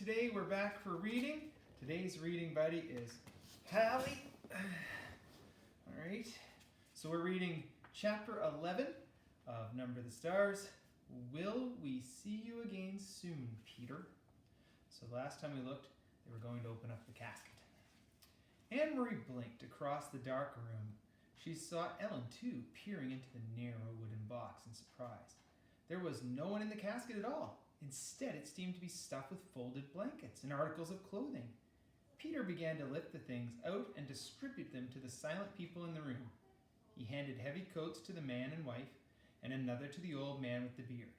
Today we're back for reading. Today's reading buddy is Hallie. Alright, so we're reading chapter 11 of Number the Stars. Will we see you again soon, Peter? So last time we looked, they were going to open up the casket. Anne-Marie blinked across the dark room. She saw Ellen, too, peering into the narrow wooden box in surprise. There was no one in the casket at all. Instead, it seemed to be stuffed with folded blankets and articles of clothing. Peter began to lift the things out and distribute them to the silent people in the room. He handed heavy coats to the man and wife, and another to the old man with the beard.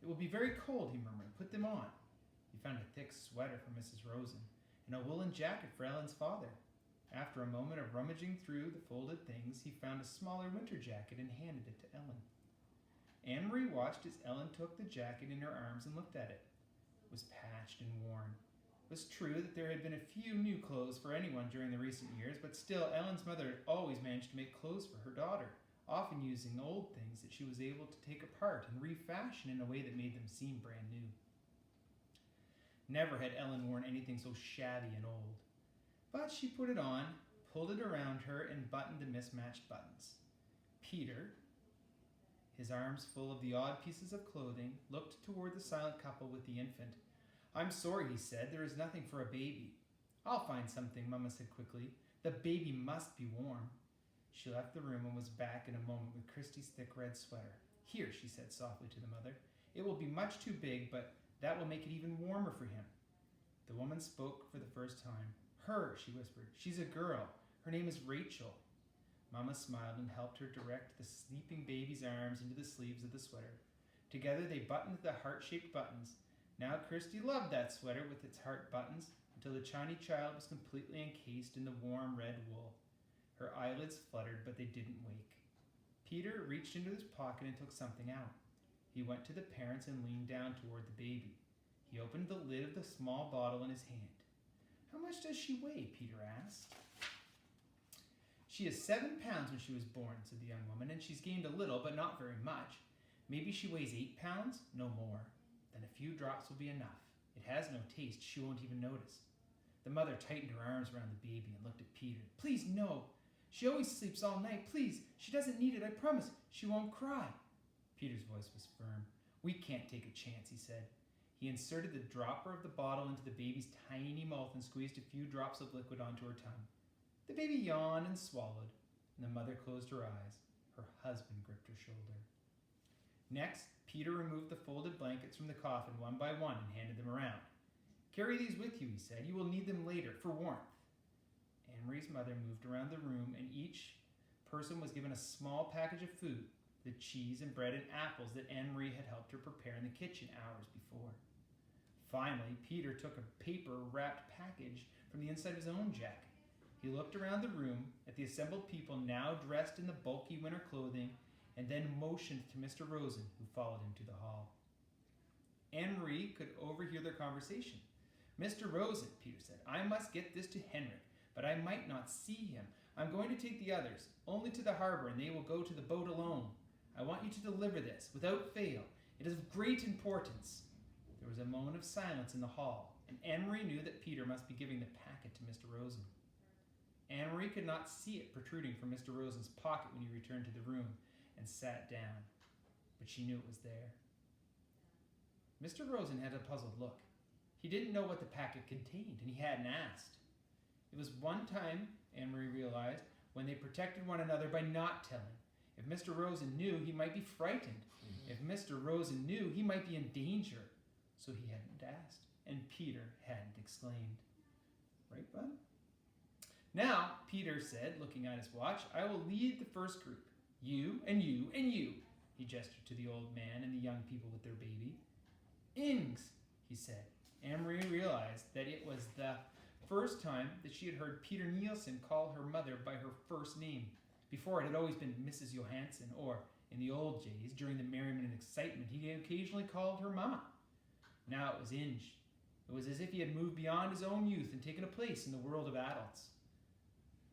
"It will be very cold," he murmured. "Put them on." He found a thick sweater for Mrs. Rosen and a woolen jacket for Ellen's father. After a moment of rummaging through the folded things, he found a smaller winter jacket and handed it to Ellen. Anne-Marie watched as Ellen took the jacket in her arms and looked at it. It was patched and worn. It was true that there had been a few new clothes for anyone during the recent years, but still Ellen's mother had always managed to make clothes for her daughter, often using old things that she was able to take apart and refashion in a way that made them seem brand new. Never had Ellen worn anything so shabby and old. But she put it on, pulled it around her, and buttoned the mismatched buttons. Peter, his arms full of the odd pieces of clothing, looked toward the silent couple with the infant. "I'm sorry," he said. "There is nothing for a baby." "I'll find something," Mama said quickly. "The baby must be warm." She left the room and was back in a moment with Christy's thick red sweater. "Here," she said softly to the mother. "It will be much too big, but that will make it even warmer for him." The woman spoke for the first time. "Her," she whispered. "She's a girl. Her name is Rachel." Mama smiled and helped her direct the sleeping baby's arms into the sleeves of the sweater. Together they buttoned the heart-shaped buttons. Now Christy loved that sweater with its heart buttons until the tiny child was completely encased in the warm red wool. Her eyelids fluttered, but they didn't wake. Peter reached into his pocket and took something out. He went to the parents and leaned down toward the baby. He opened the lid of the small bottle in his hand. "How much does she weigh?" Peter asked. "She is 7 pounds when she was born," said the young woman, "and she's gained a little, but not very much. Maybe she weighs 8 pounds? No more. Then a few drops will be enough. It has no taste. She won't even notice." The mother tightened her arms around the baby and looked at Peter. "Please, no. She always sleeps all night. Please, she doesn't need it. I promise. She won't cry." Peter's voice was firm. "We can't take a chance," he said. He inserted the dropper of the bottle into the baby's tiny mouth and squeezed a few drops of liquid onto her tongue. The baby yawned and swallowed, and the mother closed her eyes. Her husband gripped her shoulder. Next, Peter removed the folded blankets from the coffin one by one and handed them around. "Carry these with you," he said. "You will need them later, for warmth." Anne-Marie's mother moved around the room, and each person was given a small package of food, the cheese and bread and apples that Anne-Marie had helped her prepare in the kitchen hours before. Finally, Peter took a paper-wrapped package from the inside of his own jacket. He looked around the room at the assembled people now dressed in the bulky winter clothing and then motioned to Mr. Rosen, who followed him to the hall. Anne-Marie could overhear their conversation. "Mr. Rosen," Peter said, "I must get this to Henrik, but I might not see him. I'm going to take the others, only to the harbor, and they will go to the boat alone. I want you to deliver this, without fail. It is of great importance." There was a moment of silence in the hall, and Anne-Marie knew that Peter must be giving the packet to Mr. Rosen. Anne-Marie could not see it protruding from Mr. Rosen's pocket when he returned to the room and sat down, but she knew it was there. Mr. Rosen had a puzzled look. He didn't know what the packet contained, and he hadn't asked. It was one time, Anne-Marie realized, when they protected one another by not telling. If Mr. Rosen knew, he might be frightened. If Mr. Rosen knew, he might be in danger. So he hadn't asked, and Peter hadn't exclaimed. "Right, bud?" "Now," Peter said, looking at his watch, "I will lead the first group. You, and you, and you." He gestured to the old man and the young people with their baby. "Ings," he said. Anne-Marie realized that it was the first time that she had heard Peter Nielsen call her mother by her first name. Before, it had always been Mrs. Johansson, or, in the old days, during the merriment and excitement, he had occasionally called her Mama. Now it was Inge. It was as if he had moved beyond his own youth and taken a place in the world of adults.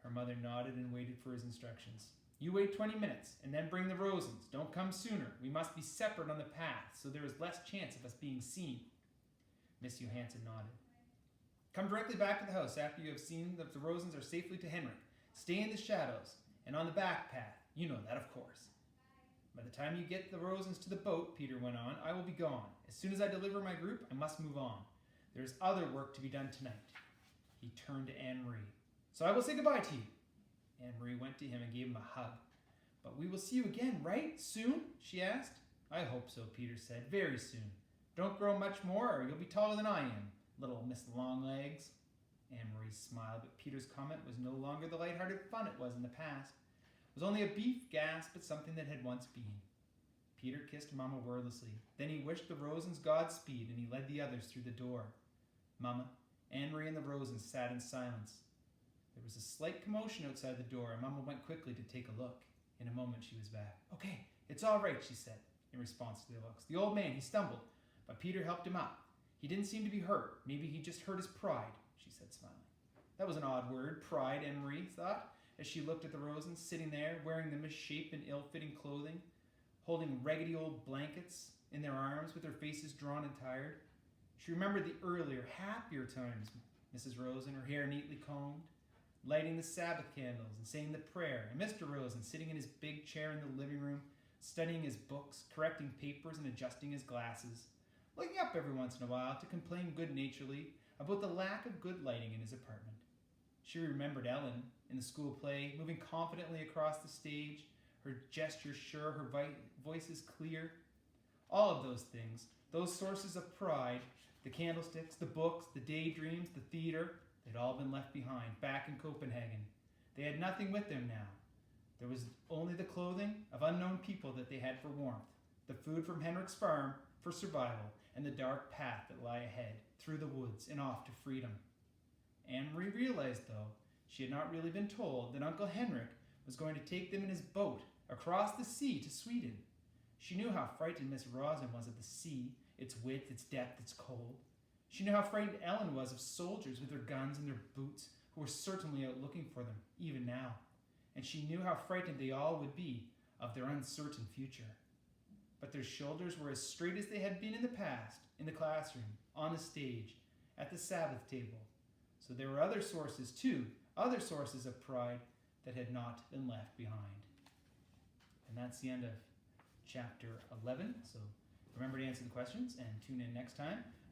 Her mother nodded and waited for his instructions. "You wait 20 minutes, and then bring the Rosens. Don't come sooner. We must be separate on the path, so there is less chance of us being seen." Miss Johansson nodded. Come directly back to the house after you have seen that the Rosens are safely to Henrik. Stay in the shadows and on the back path. You know that, of course. By the time you get the Rosens to the boat, Peter went on, I will be gone. As soon as I deliver my group, I must move on. There is other work to be done tonight. He turned to Anne-Marie. So I will say goodbye to you. Anne-Marie went to him and gave him a hug. But we will see you again, right? Soon? She asked. I hope so, Peter said. Very soon. Don't grow much more or you'll be taller than I am, little Miss Longlegs. Anne-Marie smiled, but Peter's comment was no longer the light-hearted fun it was in the past. It was only a brief gasp at something that had once been. Peter kissed Mama wordlessly. Then he wished the Rosens Godspeed, and he led the others through the door. Mama, Anne-Marie, and the Rosens sat in silence. There was a slight commotion outside the door, and Mama went quickly to take a look. In a moment, she was back. Okay, it's all right, she said, in response to the looks. The old man, he stumbled, but Peter helped him up. He didn't seem to be hurt. Maybe he just hurt his pride, she said, smiling. That was an odd word, pride, Anne-Marie thought, as she looked at the Rosens sitting there, wearing the misshapen, ill-fitting clothing, holding raggedy old blankets in their arms with their faces drawn and tired. She remembered the earlier, happier times, Mrs. Rosen, her hair neatly combed, lighting the Sabbath candles and saying the prayer, and Mr. Rosen sitting in his big chair in the living room, studying his books, correcting papers, and adjusting his glasses, looking up every once in a while to complain good-naturedly about the lack of good lighting in his apartment. She remembered Ellen in the school play, moving confidently across the stage, her gestures sure, her voice clear. All of those things, those sources of pride, the candlesticks, the books, the daydreams, the theater, they'd all been left behind, back in Copenhagen. They had nothing with them now. There was only the clothing of unknown people that they had for warmth, the food from Henrik's farm for survival, and the dark path that lay ahead, through the woods and off to freedom. Anne-Marie realized, though, she had not really been told that Uncle Henrik was going to take them in his boat across the sea to Sweden. She knew how frightened Miss Rosen was of the sea, its width, its depth, its cold. She knew how frightened Ellen was of soldiers with their guns and their boots, who were certainly out looking for them, even now. And she knew how frightened they all would be of their uncertain future. But their shoulders were as straight as they had been in the past, in the classroom, on the stage, at the Sabbath table. So there were other sources, too, other sources of pride that had not been left behind. And that's the end of chapter 11. So remember to answer the questions and tune in next time